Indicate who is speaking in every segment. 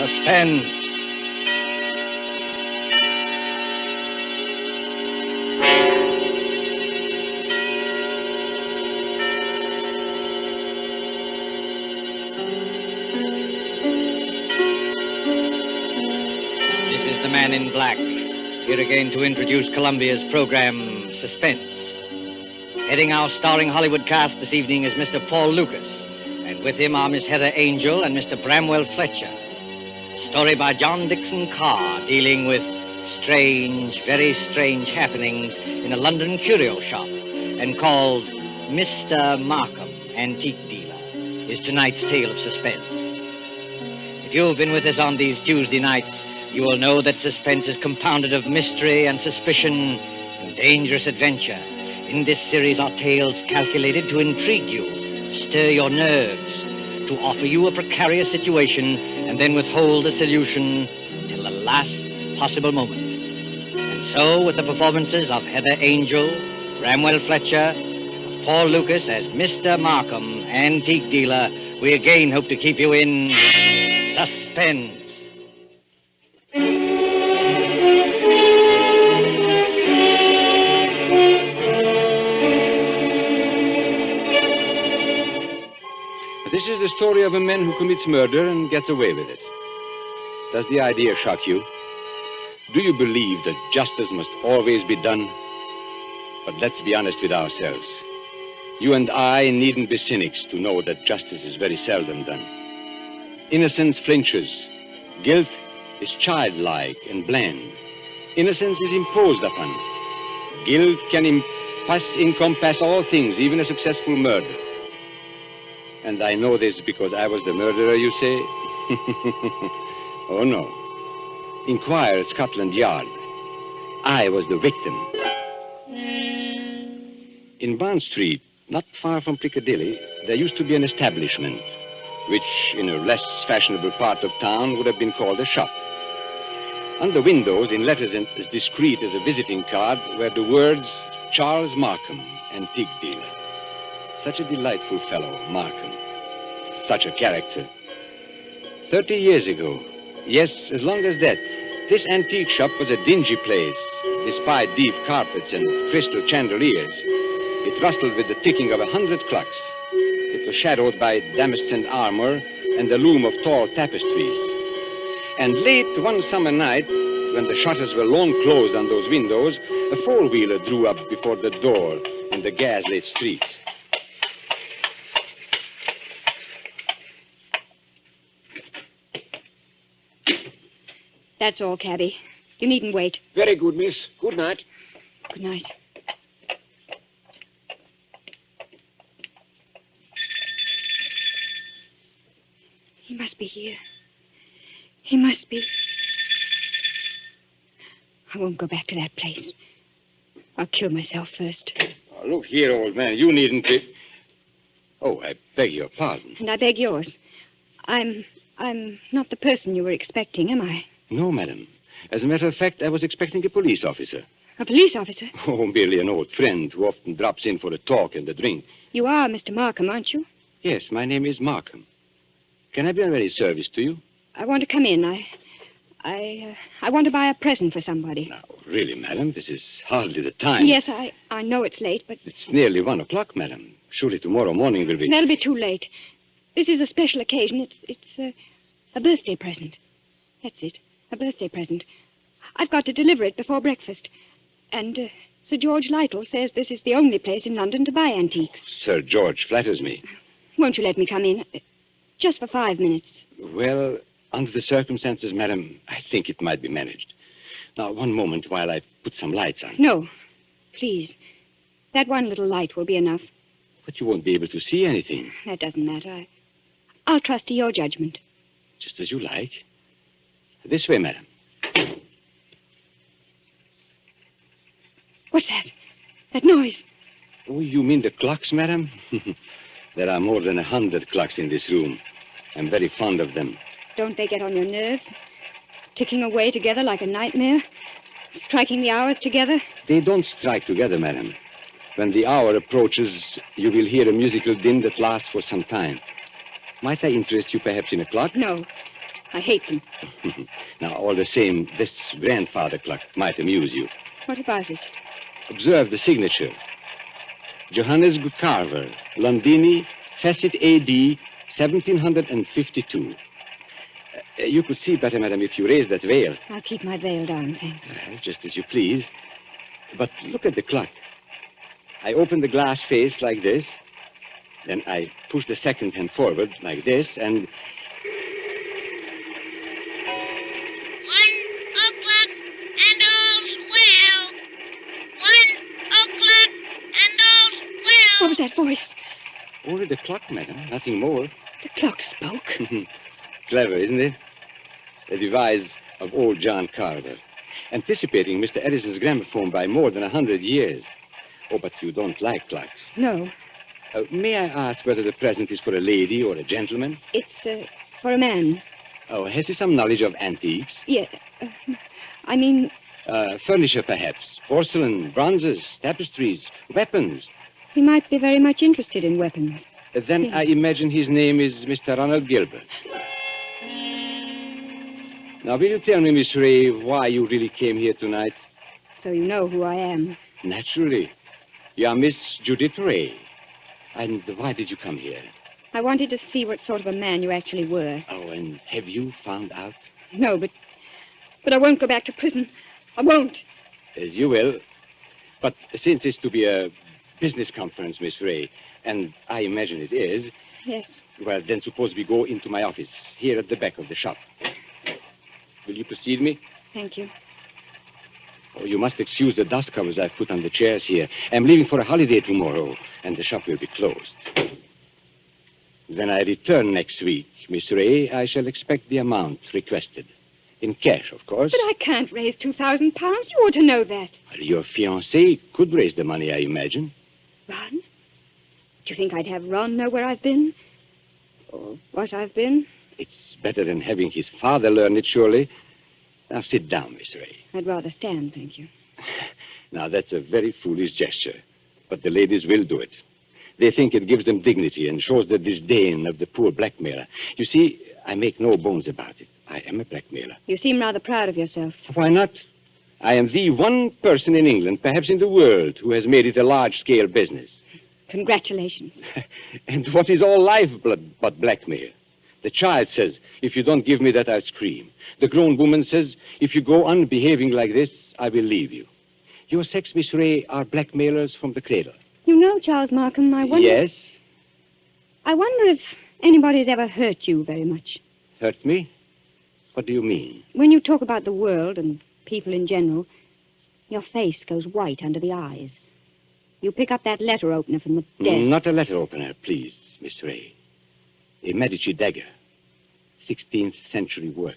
Speaker 1: Suspense. This is the Man in Black, here again to introduce Columbia's program, Suspense. Heading our starring Hollywood cast this evening is Mr. Paul Lucas, and with him are Miss Heather Angel and Mr. Bramwell Fletcher. Story by John Dixon Carr, dealing with strange, very strange happenings in a London curio shop, and called Mr. Markham, Antique Dealer, is tonight's tale of suspense. If you've been with us on these Tuesday nights, you will know that suspense is compounded of mystery and suspicion and dangerous adventure. In this series are tales calculated to intrigue you, stir your nerves, to offer you a precarious situation, and then withhold the solution till the last possible moment. And so, with the performances of Heather Angel, Bramwell Fletcher, of Paul Lucas as Mr. Markham, Antique Dealer, we again hope to keep you in suspense.
Speaker 2: This is the story of a man who commits murder and gets away with it. Does the idea shock you? Do you believe that justice must always be done? But let's be honest with ourselves. You and I needn't be cynics to know that justice is very seldom done. Innocence flinches. Guilt is childlike and bland. Innocence is imposed upon. Guilt can encompass all things, even a successful murder. And I know this because I was the murderer, you say? Oh, no. Inquire at Scotland Yard. I was the victim. In Bond Street, not far from Piccadilly, there used to be an establishment, which in a less fashionable part of town would have been called a shop. On the windows, in letters as discreet as a visiting card, were the words, Charles Markham, Antique Dealer. Such a delightful fellow, Markham. Such a character. 30 years ago, yes, as long as that, this antique shop was a dingy place, despite deep carpets and crystal chandeliers. It rustled with the ticking of 100 clocks. It was shadowed by damascened armor and the loom of tall tapestries. And late one summer night, when the shutters were long closed on those windows, a four-wheeler drew up before the door in the gas-lit street.
Speaker 3: That's all, cabby. You needn't wait.
Speaker 4: Very good, miss. Good night.
Speaker 3: Good night. He must be here. He must be. I won't go back to that place. I'll kill myself first.
Speaker 2: Oh, look here, old man. You needn't be... Oh, I beg your pardon.
Speaker 3: And I beg yours. I'm not the person you were expecting, am I?
Speaker 2: No, madam. As a matter of fact, I was expecting a police officer.
Speaker 3: A police officer?
Speaker 2: Oh, merely an old friend who often drops in for a talk and a drink.
Speaker 3: You are Mr. Markham, aren't you?
Speaker 2: Yes, my name is Markham. Can I be of any service to you?
Speaker 3: I want to come in. I want to buy a present for somebody.
Speaker 2: Now, really, madam, this is hardly the time.
Speaker 3: Yes, I know it's late, but...
Speaker 2: It's nearly 1 o'clock, madam. Surely tomorrow morning will be...
Speaker 3: That'll be too late. This is a special occasion. It's a birthday present. That's it. A birthday present. I've got to deliver it before breakfast. And Sir George Lytle says this is the only place in London to buy antiques.
Speaker 2: Sir George flatters me.
Speaker 3: Won't you let me come in? Just for 5 minutes.
Speaker 2: Well, under the circumstances, madam, I think it might be managed. Now, one moment while I put some lights on.
Speaker 3: No, please. That one little light will be enough.
Speaker 2: But you won't be able to see anything.
Speaker 3: That doesn't matter. I'll trust to your judgment.
Speaker 2: Just as you like. This way, madam.
Speaker 3: What's that? That noise?
Speaker 2: Oh, you mean the clocks, madam? There are more than 100 clocks in this room. I'm very fond of them.
Speaker 3: Don't they get on your nerves? Ticking away together like a nightmare? Striking the hours together?
Speaker 2: They don't strike together, madam. When the hour approaches, you will hear a musical din that lasts for some time. Might I interest you perhaps in a clock?
Speaker 3: No. I hate them.
Speaker 2: Now, all the same, this grandfather clock might amuse you.
Speaker 3: What about it?
Speaker 2: Observe the signature. Johannes Carver, Londini, Fecit A.D., 1752. You could see better, madam, if you raised that veil.
Speaker 3: I'll keep my veil down, thanks.
Speaker 2: Just as you please. But look at the clock. I open the glass face like this. Then I push the second hand forward like this, and...
Speaker 4: 1 o'clock and all's well. 1 o'clock and all's well.
Speaker 3: What was that voice?
Speaker 2: Only the clock, madam, nothing more.
Speaker 3: The clock spoke.
Speaker 2: Clever, isn't it? A device of old John Carver, anticipating Mr. Edison's gramophone by more than 100 years. Oh, but you don't like clocks.
Speaker 3: No,
Speaker 2: May I ask whether the present is for a lady or a gentleman?
Speaker 3: it's for a man.
Speaker 2: Oh, has he some knowledge of antiques?
Speaker 3: Yeah, I mean,
Speaker 2: Furniture, perhaps. Porcelain, bronzes, tapestries, weapons.
Speaker 3: he might be very much interested in weapons.
Speaker 2: Then
Speaker 3: Yes.
Speaker 2: I imagine his name is Mr. Ronald Gilbert. Now, will you tell me, Miss Ray, why you really came here tonight?
Speaker 3: So you know who I am.
Speaker 2: Naturally. You are Miss Judith Ray. And why did you come here?
Speaker 3: I wanted to see what sort of a man you actually were.
Speaker 2: Oh, and have you found out?
Speaker 3: No, but I won't go back to prison. I won't.
Speaker 2: As you will. But since it's to be a business conference, Miss Ray, and I imagine it is,
Speaker 3: Yes.
Speaker 2: well, then suppose we go into my office, here at the back of the shop. Will you precede me?
Speaker 3: Thank you.
Speaker 2: Oh, you must excuse the dust covers I've put on the chairs here. I'm leaving for a holiday tomorrow, and the shop will be closed. When I return next week, Miss Ray, I shall expect the amount requested. In cash, of course.
Speaker 3: But I can't raise 2,000 pounds. You ought to know that.
Speaker 2: Well, your fiancé could raise the money, I imagine.
Speaker 3: Ron? Do you think I'd have Ron know where I've been? Or what I've been?
Speaker 2: It's better than having his father learn it, surely. Now, sit down, Miss Ray.
Speaker 3: I'd rather stand, thank you.
Speaker 2: Now, that's a very foolish gesture, but the ladies will do it. They think it gives them dignity and shows the disdain of the poor blackmailer. You see, I make no bones about it. I am a blackmailer.
Speaker 3: You seem rather proud of yourself.
Speaker 2: Why not? I am the one person in England, perhaps in the world, who has made it a large-scale business.
Speaker 3: Congratulations.
Speaker 2: And what is all lifeblood but blackmail? The child says, if you don't give me that, I'll scream. The grown woman says, if you go on behaving like this, I will leave you. Your sex, Miss Ray, are blackmailers from the cradle.
Speaker 3: You know, Charles Markham, I wonder...
Speaker 2: Yes?
Speaker 3: I wonder if anybody's ever hurt you very much.
Speaker 2: Hurt me? What do you mean?
Speaker 3: When you talk about the world and people in general, your face goes white under the eyes. You pick up that letter opener from the desk.
Speaker 2: Not a letter opener, please, Miss Ray. A Medici dagger. 16th century work.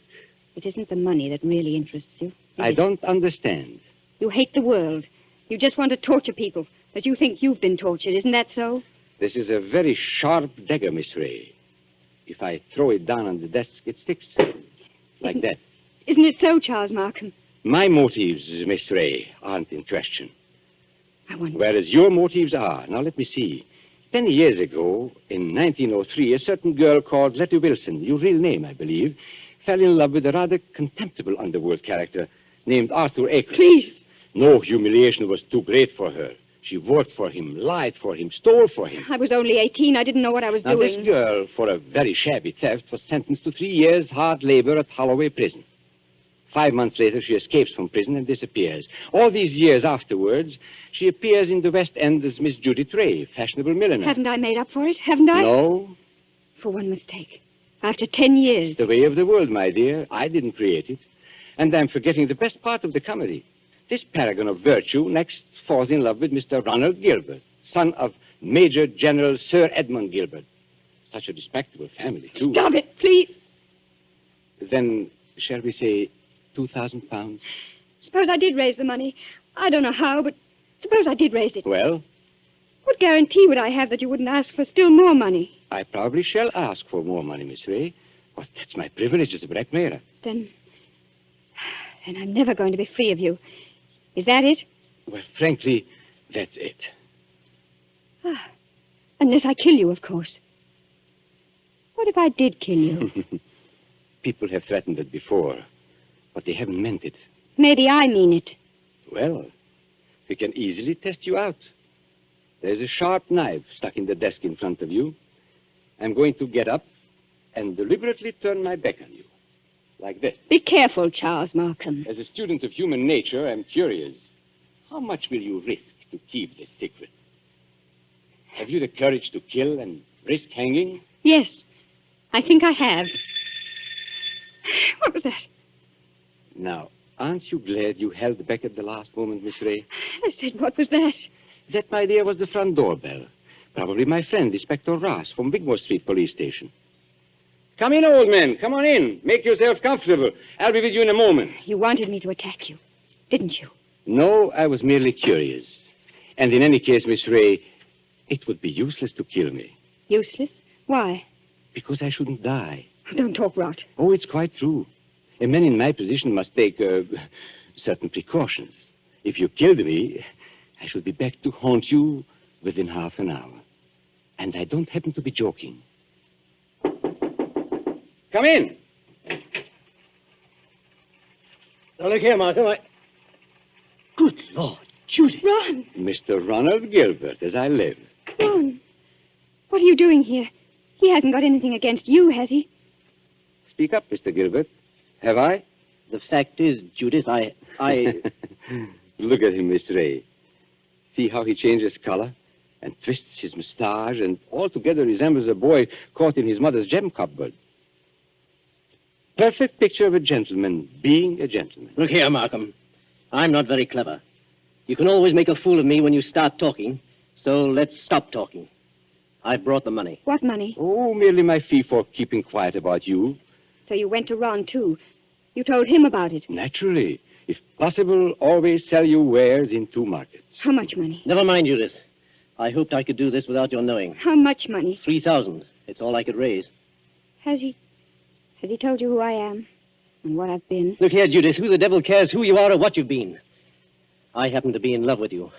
Speaker 3: It isn't the money that really interests you.
Speaker 2: I don't understand.
Speaker 3: You hate the world. You just want to torture people, but you think you've been tortured. Isn't that so?
Speaker 2: This is a very sharp dagger, Miss Ray. If I throw it down on the desk, it sticks. Like that.
Speaker 3: Isn't it so, Charles Markham?
Speaker 2: My motives, Miss Ray, aren't in question.
Speaker 3: I wonder.
Speaker 2: Whereas your motives are. Now, let me see. 10 years ago, in 1903, a certain girl called Letty Wilson, your real name, I believe, fell in love with a rather contemptible underworld character named Arthur Aker.
Speaker 3: Please.
Speaker 2: No humiliation was too great for her. She worked for him, lied for him, stole for him.
Speaker 3: I was only 18. I didn't know what I was
Speaker 2: Now,
Speaker 3: doing.
Speaker 2: this girl, for a very shabby theft, was sentenced to 3 years hard labor at Holloway Prison. 5 months later, she escapes from prison and disappears. All these years afterwards, she appears in the West End as Miss Judith Ray, fashionable milliner.
Speaker 3: Haven't I made up for it? Haven't I?
Speaker 2: No,
Speaker 3: For one mistake. After 10 years.
Speaker 2: it's the way of the world, my dear. I didn't create it. And I'm forgetting the best part of the comedy. This paragon of virtue next falls in love with Mr. Ronald Gilbert, son of Major General Sir Edmund Gilbert. Such a respectable family, too.
Speaker 3: Stop it, please.
Speaker 2: Then, shall we say, 2,000 pounds?
Speaker 3: Suppose I did raise the money. I don't know how, but suppose I did raise it.
Speaker 2: Well,
Speaker 3: What guarantee would I have that you wouldn't ask for still more money?
Speaker 2: I probably shall ask for more money, Miss Ray. But that's my privilege as a blackmailer.
Speaker 3: Then I'm never going to be free of you. Is that it?
Speaker 2: Well, frankly, that's it.
Speaker 3: Unless I kill you, of course. What if I did kill you?
Speaker 2: People have threatened it before, but they haven't meant it.
Speaker 3: Maybe I mean it.
Speaker 2: Well, we can easily test you out. There's a sharp knife stuck in the desk in front of you. I'm going to get up and deliberately turn my back on you. Like this.
Speaker 3: Be careful, Charles Markham.
Speaker 2: As a student of human nature, I'm curious. How much will you risk to keep this secret? Have you the courage to kill and risk hanging?
Speaker 3: Yes, I think I have. What was that?
Speaker 2: Now, aren't you glad you held back at the last moment, Miss Ray?
Speaker 3: I said, what was that?
Speaker 2: That, my dear, was the front doorbell. Probably my friend, Inspector Ross, from Wigmore Street Police Station. Come in, old man. Come on in. Make yourself comfortable. I'll be with you in a moment.
Speaker 3: You wanted me to attack you, didn't you?
Speaker 2: No, I was merely curious. And in any case, Miss Ray, it would be useless to kill me.
Speaker 3: Useless? Why?
Speaker 2: Because I shouldn't die.
Speaker 3: Don't talk rot.
Speaker 2: Oh, it's quite true. A man in my position must take certain precautions. If you killed me, I should be back to haunt you within half an hour. And I don't happen to be joking. Come in.
Speaker 5: Now, look here, Markham. Good Lord, Judy.
Speaker 3: Ron!
Speaker 2: Mr. Ronald Gilbert, as I live.
Speaker 3: Ron! What are you doing here? He hasn't got anything against you, has he?
Speaker 2: Speak up, Mr. Gilbert. Have I?
Speaker 5: The fact is, Judith, I...
Speaker 2: Look at him, Miss Ray. See how he changes color and twists his mustache and altogether resembles a boy caught in his mother's gem cupboard. Perfect picture of a gentleman being a gentleman.
Speaker 5: Look here, Markham. I'm not very clever. You can always make a fool of me when you start talking, so let's stop talking. I brought the money.
Speaker 3: What money?
Speaker 2: Oh, merely my fee for keeping quiet about you.
Speaker 3: So you went to Ron, too. You told him about it.
Speaker 2: Naturally. If possible, always sell your wares in 2 markets.
Speaker 3: How much money?
Speaker 5: Never mind, Judith. I hoped I could do this without your knowing.
Speaker 3: How much money?
Speaker 5: 3,000. It's all I could raise.
Speaker 3: Has he told you who I am and what I've been?
Speaker 5: Look here, Judith. Who the devil cares who you are or what you've been? I happen to be in love with you.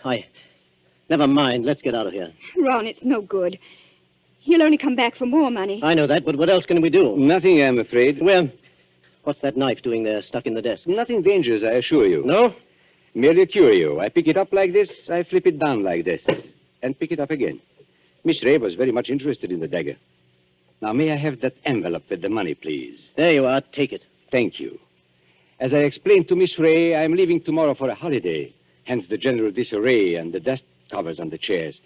Speaker 5: Never mind. Let's get out of here.
Speaker 3: Ron, it's no good. He'll only come back for more money.
Speaker 5: I know that, but what else can we do?
Speaker 2: Nothing, I'm afraid.
Speaker 5: Well, what's that knife doing there, stuck in the desk?
Speaker 2: Nothing dangerous, I assure you.
Speaker 5: No?
Speaker 2: Merely a curio. I pick it up like this, I flip it down like this, and pick it up again. Miss Ray was very much interested in the dagger. Now, may I have that envelope with the money, please?
Speaker 5: There you are. Take it.
Speaker 2: Thank you. As I explained to Miss Ray, I'm leaving tomorrow for a holiday, hence the general disarray and the dust covers on the chairs.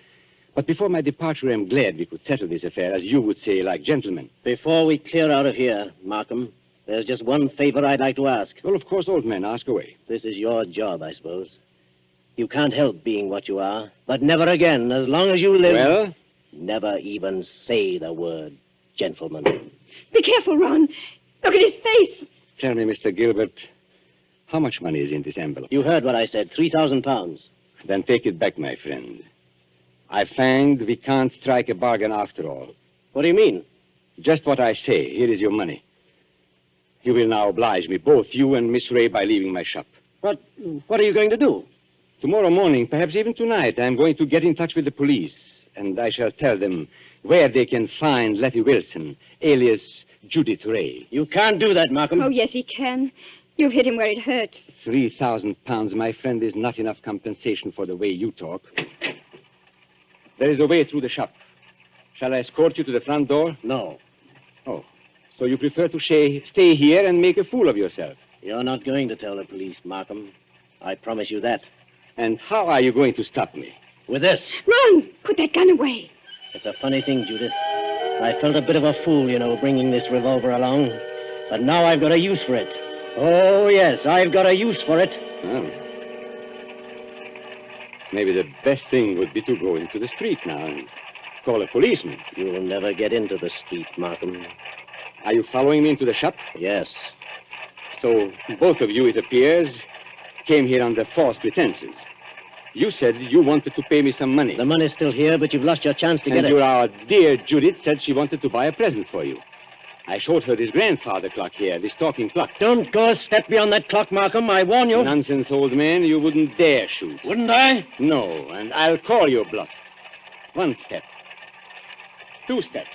Speaker 2: But before my departure, I'm glad we could settle this affair, as you would say, like gentlemen.
Speaker 5: Before we clear out of here, Markham, there's just one favor I'd like to ask.
Speaker 2: Well, of course, old man, ask away.
Speaker 5: This is your job, I suppose. You can't help being what you are, but never again, as long as you live...
Speaker 2: Well?
Speaker 5: Never even say the word gentleman.
Speaker 3: Be careful, Ron. Look at his face.
Speaker 2: Tell me, Mr. Gilbert, how much money is in this envelope?
Speaker 5: You heard what I said, 3,000 pounds.
Speaker 2: Then take it back, my friend. I find we can't strike a bargain after all.
Speaker 5: What do you mean?
Speaker 2: Just what I say. Here is your money. You will now oblige me, both you and Miss Ray, by leaving my shop.
Speaker 5: What are you going to do?
Speaker 2: Tomorrow morning, perhaps even tonight, I'm going to get in touch with the police, and I shall tell them where they can find Letty Wilson, alias Judith Ray.
Speaker 5: You can't do that, Markham.
Speaker 3: Oh, yes, he can. You hit him where it hurts.
Speaker 2: 3,000 pounds, my friend, is not enough compensation for the way you talk. There is a way through the shop. Shall I escort you to the front door?
Speaker 5: No.
Speaker 2: Oh, so you prefer to stay here and make a fool of yourself?
Speaker 5: You're not going to tell the police, Markham. I promise you that.
Speaker 2: And how are you going to stop me?
Speaker 5: With this.
Speaker 3: Ron, put that gun away.
Speaker 5: It's a funny thing, Judith. I felt a bit of a fool, bringing this revolver along. But now I've got a use for it. Oh, yes, I've got a use for it.
Speaker 2: Oh. Maybe the best thing would be to go into the street now and call a policeman.
Speaker 5: You'll never get into the street, Markham.
Speaker 2: Are you following me into the shop?
Speaker 5: Yes.
Speaker 2: So both of you, it appears, came here under false pretenses. You said you wanted to pay me some money.
Speaker 5: The money's still here, but you've lost your chance to get it.
Speaker 2: And our dear Judith said she wanted to buy a present for you. I showed her this grandfather clock here, this talking clock.
Speaker 5: Don't go a step beyond that clock, Markham. I warn you.
Speaker 2: Nonsense, old man. You wouldn't dare shoot.
Speaker 5: Wouldn't I?
Speaker 2: No, and I'll call your bluff. 1 step. 2 steps.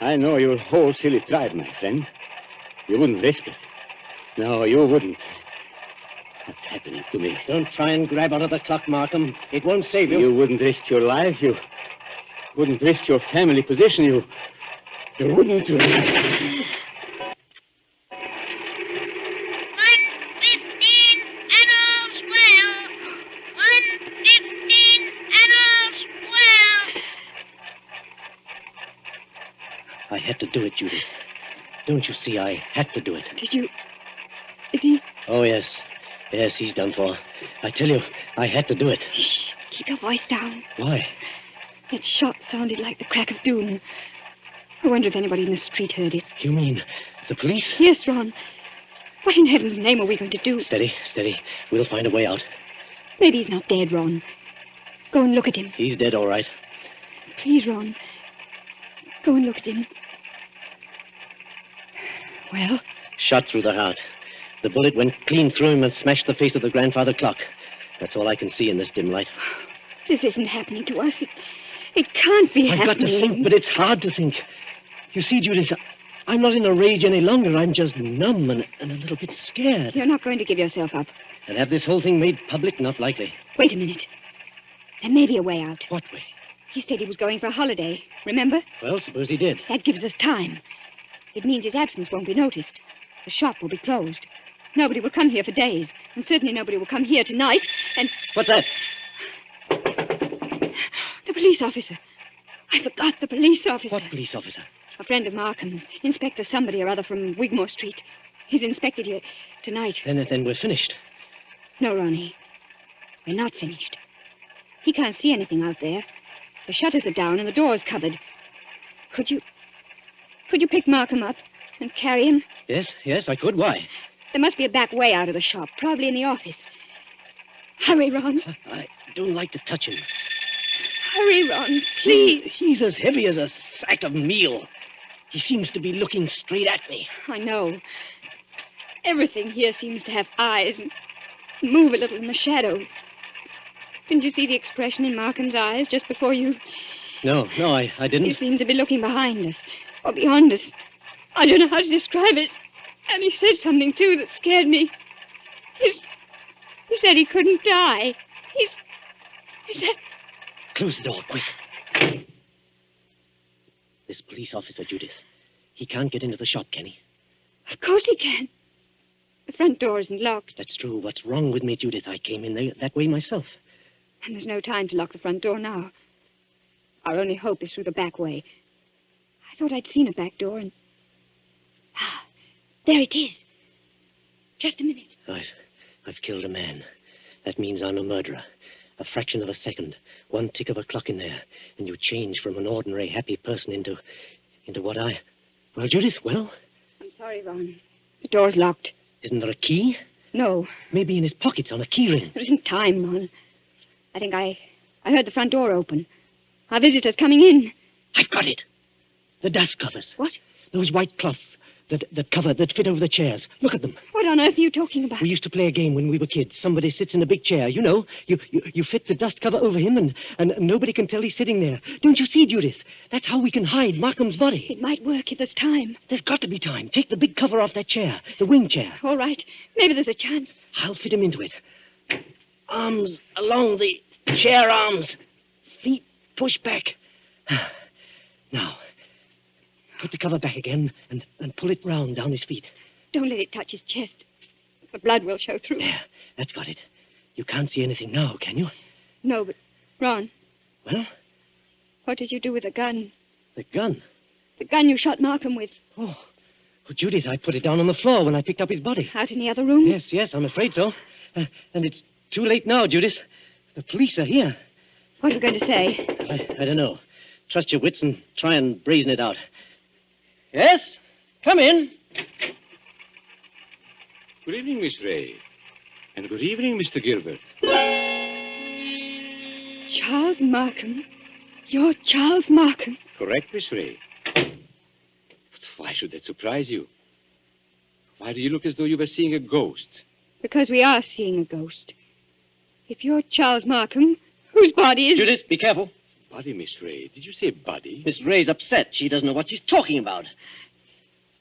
Speaker 2: I know your whole silly tribe, my friend. You wouldn't risk it. No, you wouldn't. What's happening to me?
Speaker 5: Don't try and grab out of the clock, Markham. It won't save you.
Speaker 2: You wouldn't risk your life. You wouldn't risk your family position. You wouldn't.
Speaker 4: 1:15 and all's well. 1:15 and all's well.
Speaker 5: I had to do it, Judith. Don't you see? I had to do it.
Speaker 3: Did you... Is he...
Speaker 5: Oh, yes. Yes, he's done for. I tell you, I had to do it.
Speaker 3: Shh. Keep your voice down.
Speaker 5: Why?
Speaker 3: That shot sounded like the crack of doom. I wonder if anybody in the street heard it.
Speaker 5: You mean the police?
Speaker 3: Yes, Ron. What in heaven's name are we going to do?
Speaker 5: Steady, steady. We'll find a way out.
Speaker 3: Maybe he's not dead, Ron. Go and look at him.
Speaker 5: He's dead, all right.
Speaker 3: Please, Ron. Go and look at him. Well?
Speaker 5: Shot through the heart. The bullet went clean through him and smashed the face of the grandfather clock. That's all I can see in this dim light.
Speaker 3: This isn't happening to us. It can't be
Speaker 5: I've
Speaker 3: happening.
Speaker 5: got to think, but it's hard to think. You see, Judith, I'm not in a rage any longer. I'm just numb and a little bit scared.
Speaker 3: You're not going to give yourself up.
Speaker 5: And have this whole thing made public? Not likely.
Speaker 3: Wait a minute. There may be a way out.
Speaker 5: What way?
Speaker 3: He said he was going for a holiday. Remember?
Speaker 5: Well, suppose he did.
Speaker 3: That gives us time. It means his absence won't be noticed. The shop will be closed. Nobody will come here for days. And certainly nobody will come here tonight. And...
Speaker 5: What's that?
Speaker 3: The police officer. I forgot the police officer.
Speaker 5: What police officer?
Speaker 3: A friend of Markham's. Inspector somebody or other from Wigmore Street. He's inspected here tonight.
Speaker 5: Then we're finished.
Speaker 3: No, Ronnie. We're not finished. He can't see anything out there. The shutters are down and the door's covered. Could you pick Markham up and carry him?
Speaker 5: Yes, I could. Why?
Speaker 3: There must be a back way out of the shop, probably in the office. Hurry, Ron.
Speaker 5: I don't like to touch him.
Speaker 3: Hurry, Ron, please.
Speaker 5: He's as heavy as a sack of meal. He seems to be looking straight at me.
Speaker 3: I know. Everything here seems to have eyes and move a little in the shadow. Didn't you see the expression in Markham's eyes just before you...
Speaker 5: No, I didn't.
Speaker 3: He seemed to be looking behind us, or beyond us. I don't know how to describe it. And he said something, too, that scared me. He said he couldn't die. He said...
Speaker 5: Close the door, quick. This police officer, Judith, he can't get into the shop, can he?
Speaker 3: Of course he can. The front door isn't locked.
Speaker 5: That's true. What's wrong with me, Judith? I came in there that way myself.
Speaker 3: And there's no time to lock the front door now. Our only hope is through the back way. I thought I'd seen a back door and... Ah, there it is. Just a minute.
Speaker 5: I've killed a man. That means I'm a murderer. A fraction of a second, one tick of a clock in there, and you change from an ordinary happy person into what I... Well, Judith, well?
Speaker 3: I'm sorry, Ron. The door's locked.
Speaker 5: Isn't there a key?
Speaker 3: No.
Speaker 5: Maybe in his pockets on a key ring.
Speaker 3: There isn't time, Ron. I think I heard the front door open. Our visitor's coming in.
Speaker 5: I've got it. The dust covers.
Speaker 3: What?
Speaker 5: Those white cloths that fit over the chairs. Look at them.
Speaker 3: What on earth are you talking about?
Speaker 5: We used to play a game when we were kids. Somebody sits in a big chair. You know, you fit the dust cover over him and nobody can tell he's sitting there. Don't you see, Judith? That's how we can hide Markham's body.
Speaker 3: It might work if there's time.
Speaker 5: There's got to be time. Take the big cover off that chair, the wing chair.
Speaker 3: All right. Maybe there's a chance.
Speaker 5: I'll fit him into it. Arms along the chair arms. Feet push back. Now, put the cover back again and pull it round down his feet.
Speaker 3: Don't let it touch his chest. The blood will show through.
Speaker 5: There, that's got it. You can't see anything now, can you?
Speaker 3: No, but, Ron.
Speaker 5: Well?
Speaker 3: What did you do with the gun?
Speaker 5: The gun?
Speaker 3: The gun you shot Markham with.
Speaker 5: Oh, Judith, I put it down on the floor when I picked up his body.
Speaker 3: Out in the other room?
Speaker 5: Yes, I'm afraid so. And it's too late now, Judith. The police are here.
Speaker 3: What are you going to say?
Speaker 5: I don't know. Trust your wits and try and brazen it out. Yes? Come in.
Speaker 2: Good evening, Miss Ray. And good evening, Mr. Gilbert.
Speaker 3: Charles Markham? You're Charles Markham?
Speaker 2: Correct, Miss Ray. But why should that surprise you? Why do you look as though you were seeing a ghost?
Speaker 3: Because we are seeing a ghost. If you're Charles Markham, whose body is...
Speaker 5: Judith, be careful.
Speaker 2: Body, Miss Ray. Did you say body?
Speaker 5: Miss Ray's upset. She doesn't know what she's talking about.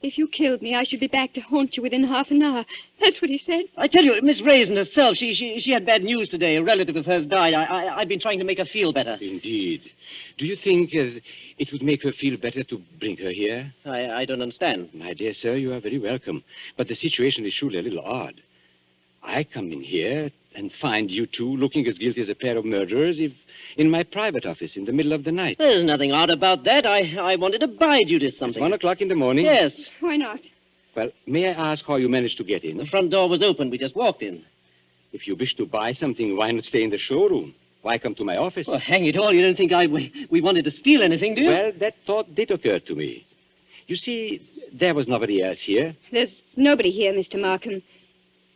Speaker 3: If you killed me, I should be back to haunt you within half an hour. That's what he said.
Speaker 5: I tell you, Miss Ray isn't herself. She had bad news today. A relative of hers died. I've been trying to make her feel better.
Speaker 2: Indeed. Do you think it would make her feel better to bring her here?
Speaker 5: I don't understand.
Speaker 2: My dear sir, you are very welcome. But the situation is surely a little odd. I come in here and find you two looking as guilty as a pair of murderers in my private office in the middle of the night.
Speaker 5: There's nothing odd about that. I wanted to buy Judith something.
Speaker 2: 1 o'clock in the morning?
Speaker 5: Yes.
Speaker 3: Why not?
Speaker 2: Well, may I ask how you managed to get in?
Speaker 5: The front door was open. We just walked in.
Speaker 2: If you wish to buy something, why not stay in the showroom? Why come to my office?
Speaker 5: Well, hang it all. You don't think we wanted to steal anything, do you?
Speaker 2: Well, that thought did occur to me. You see, there was nobody else here.
Speaker 3: There's nobody here, Mr. Markham.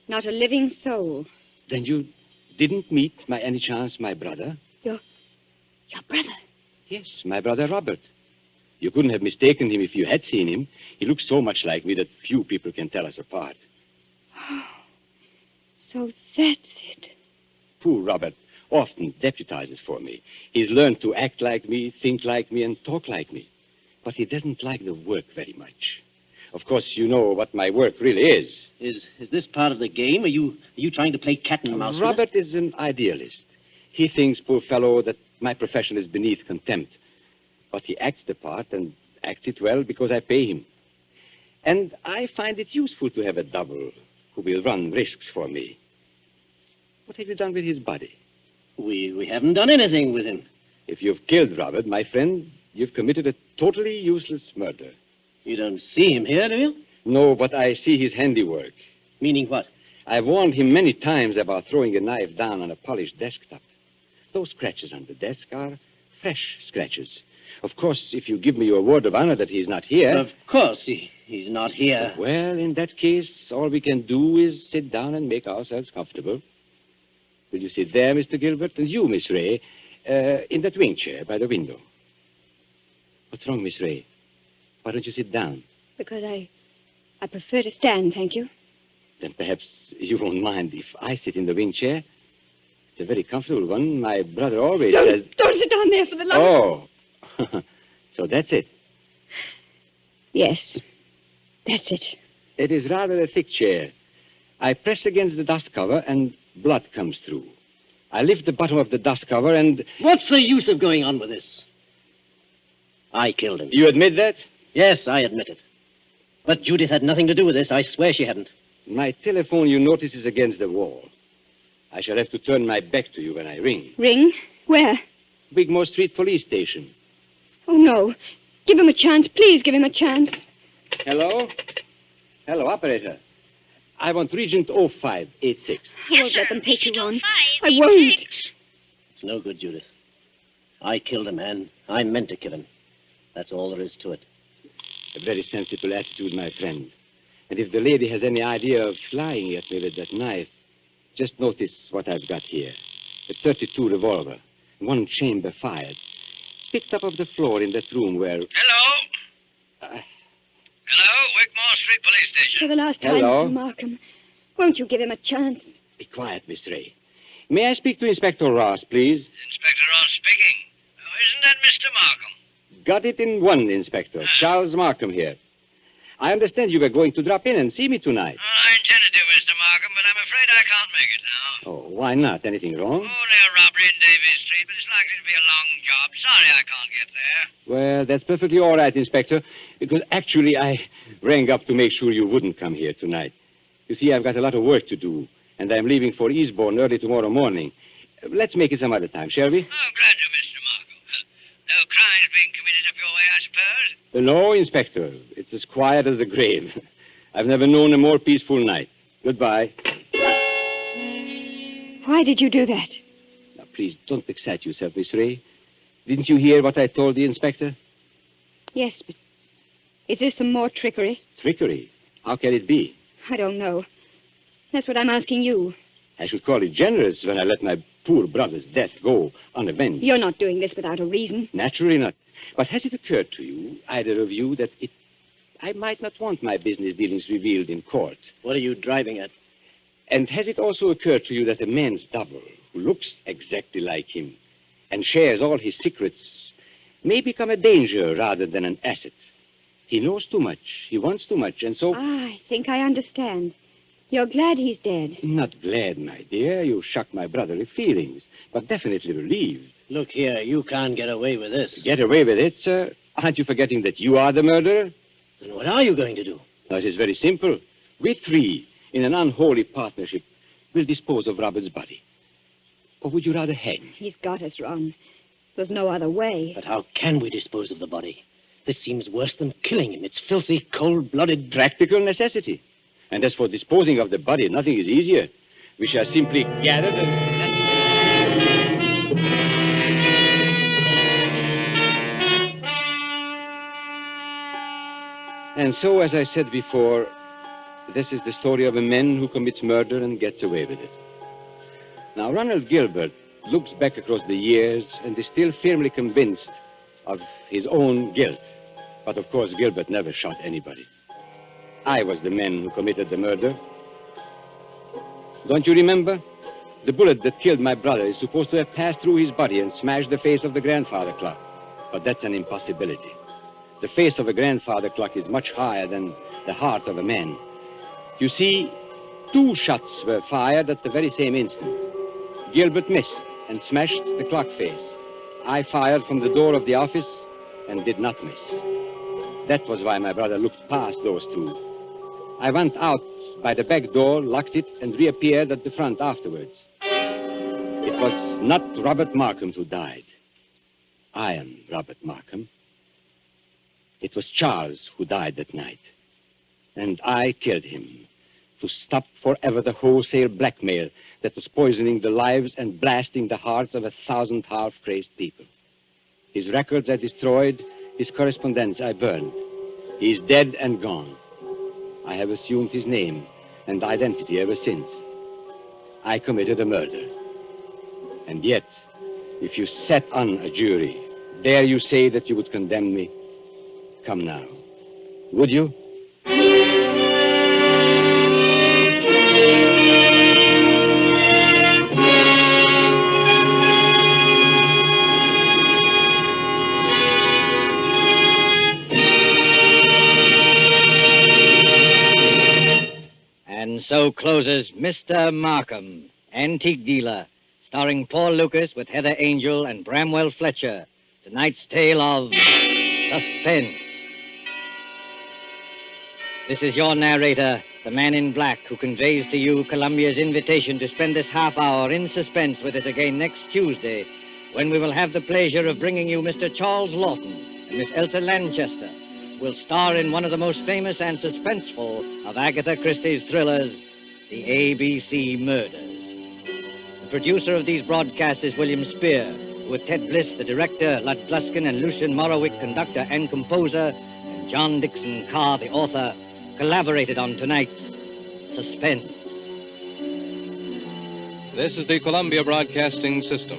Speaker 3: Not a living soul.
Speaker 2: Then you didn't meet, by any chance, my brother?
Speaker 3: Your brother?
Speaker 2: Yes, my brother Robert. You couldn't have mistaken him if you had seen him. He looks so much like me that few people can tell us apart.
Speaker 3: So that's it.
Speaker 2: Poor Robert often deputizes for me. He's learned to act like me, think like me, and talk like me. But he doesn't like the work very much. Of course, you know what my work really is.
Speaker 5: Is this part of the game? Are you trying to play cat and mouse?
Speaker 2: Robert is an idealist. He thinks, poor fellow, that my profession is beneath contempt. But he acts the part and acts it well because I pay him. And I find it useful to have a double who will run risks for me. What have you done with his body?
Speaker 5: We haven't done anything with him.
Speaker 2: If you've killed Robert, my friend, you've committed a totally useless murder.
Speaker 5: You don't see him here, do you?
Speaker 2: No, but I see his handiwork.
Speaker 5: Meaning what?
Speaker 2: I've warned him many times about throwing a knife down on a polished desktop. Those scratches on the desk are fresh scratches. Of course, if you give me your word of honor that he's not here...
Speaker 5: Of course, he's not here.
Speaker 2: Well, in that case, all we can do is sit down and make ourselves comfortable. Will you sit there, Mr. Gilbert? And you, Miss Ray, in that wing chair by the window. What's wrong, Miss Ray? Why don't you sit down?
Speaker 3: Because I prefer to stand, thank you.
Speaker 2: Then perhaps you won't mind if I sit in the wing chair. It's a very comfortable one. My brother always says...
Speaker 3: Don't sit down there for the love...
Speaker 2: Oh. So that's it.
Speaker 3: Yes, that's it.
Speaker 2: It is rather a thick chair. I press against the dust cover and blood comes through. I lift the bottom of the dust cover and...
Speaker 5: What's the use of going on with this? I killed him.
Speaker 2: You admit that?
Speaker 5: Yes, I admit it. But Judith had nothing to do with this. I swear she hadn't.
Speaker 2: My telephone, you notice, is against the wall. I shall have to turn my back to you when I ring.
Speaker 3: Ring? Where?
Speaker 2: Wigmore Street Police Station.
Speaker 3: Oh, no. Give him a chance. Please give him a chance.
Speaker 2: Hello? Hello, operator. I want Regent 0586.
Speaker 3: I won't let them take you on.
Speaker 4: 0586.
Speaker 3: I won't.
Speaker 5: It's no good, Judith. I killed a man. I meant to kill him. That's all there is to it.
Speaker 2: A very sensible attitude, my friend. And if the lady has any idea of flying at me with that knife, just notice what I've got here. A .32 revolver, one chamber fired, picked up off the floor in that room where...
Speaker 1: Hello? Hello, Wigmore Street Police Station.
Speaker 3: For the last time,
Speaker 2: Hello?
Speaker 3: Mr. Markham, won't you give him a chance?
Speaker 2: Be quiet, Miss Ray. May I speak to Inspector Ross, please?
Speaker 1: Inspector Ross speaking. Oh, isn't that Mr. Markham?
Speaker 2: Got it in one, Inspector. Charles Markham here. I understand you were going to drop in and see me tonight.
Speaker 1: I intended to, Mr. Markham, but I'm afraid I can't make it now.
Speaker 2: Oh, why not? Anything wrong?
Speaker 1: Only a robbery in Davies Street, but it's likely to be a long job. Sorry I can't get there.
Speaker 2: Well, that's perfectly all right, Inspector, because actually I rang up to make sure you wouldn't come here tonight. You see, I've got a lot of work to do, and I'm leaving for Eastbourne early tomorrow morning. Let's make it some other time, shall we?
Speaker 1: Oh, glad to, Mr. Markham. No crimes being committed up your way, I suppose?
Speaker 2: No, Inspector. It's as quiet as the grave. I've never known a more peaceful night. Goodbye.
Speaker 3: Why did you do that?
Speaker 2: Now, please, don't excite yourself, Miss Ray. Didn't you hear what I told the Inspector?
Speaker 3: Yes, but is this some more trickery?
Speaker 2: Trickery? How can it be?
Speaker 3: I don't know. That's what I'm asking you.
Speaker 2: I should call it generous when I let my poor brother's death go unavenged.
Speaker 3: You're not doing this without a reason.
Speaker 2: Naturally not. But has it occurred to you, either of you, that I might not want my business dealings revealed in court?
Speaker 5: What are you driving at?
Speaker 2: And has it also occurred to you that a man's double, who looks exactly like him, and shares all his secrets may become a danger rather than an asset. He knows too much, he wants too much, and so...
Speaker 3: I think I understand. You're glad he's dead.
Speaker 2: Not glad, my dear. You shocked my brotherly feelings, but definitely relieved.
Speaker 5: Look here, you can't get away with this.
Speaker 2: Get away with it, sir? Aren't you forgetting that you are the murderer?
Speaker 5: Then what are you going to do?
Speaker 2: No, it is very simple. We three, in an unholy partnership, will dispose of Robert's body. Or would you rather hang?
Speaker 3: He's got us, Ron. There's no other way.
Speaker 5: But how can we dispose of the body? This seems worse than killing him. It's filthy, cold-blooded...
Speaker 2: Practical necessity. And as for disposing of the body, nothing is easier. We shall simply gather the... And so, as I said before, this is the story of a man who commits murder and gets away with it. Now, Ronald Gilbert looks back across the years and is still firmly convinced of his own guilt. But, of course, Gilbert never shot anybody. I was the man who committed the murder. Don't you remember? The bullet that killed my brother is supposed to have passed through his body and smashed the face of the grandfather clock. But that's an impossibility. The face of a grandfather clock is much higher than the heart of a man. You see, 2 shots were fired at the very same instant. Gilbert missed and smashed the clock face. I fired from the door of the office and did not miss. That was why my brother looked past those 2. I went out by the back door, locked it, and reappeared at the front afterwards. It was not Robert Markham who died. I am Robert Markham. It was Charles who died that night. And I killed him to stop forever the wholesale blackmail that was poisoning the lives and blasting the hearts of 1,000 half-crazed people. His records I destroyed, his correspondence I burned. He is dead and gone. I have assumed his name and identity ever since. I committed a murder. And yet, if you sat on a jury, dare you say that you would condemn me? Come now. Would you?
Speaker 1: And so closes Mr. Markham, Antique Dealer, starring Paul Lucas with Heather Angel and Bramwell Fletcher. Tonight's tale of Suspense. This is your narrator, the man in black, who conveys to you Columbia's invitation to spend this half hour in suspense with us again next Tuesday, when we will have the pleasure of bringing you Mr. Charles Lawton and Miss Elsa Lanchester, who will star in one of the most famous and suspenseful of Agatha Christie's thrillers, The ABC Murders. The producer of these broadcasts is William Spear, with Ted Bliss, the director, Lud Gluskin and Lucian Morowick, conductor and composer, and John Dixon Carr, the author, collaborated on tonight's Suspense.
Speaker 6: This is the Columbia Broadcasting System.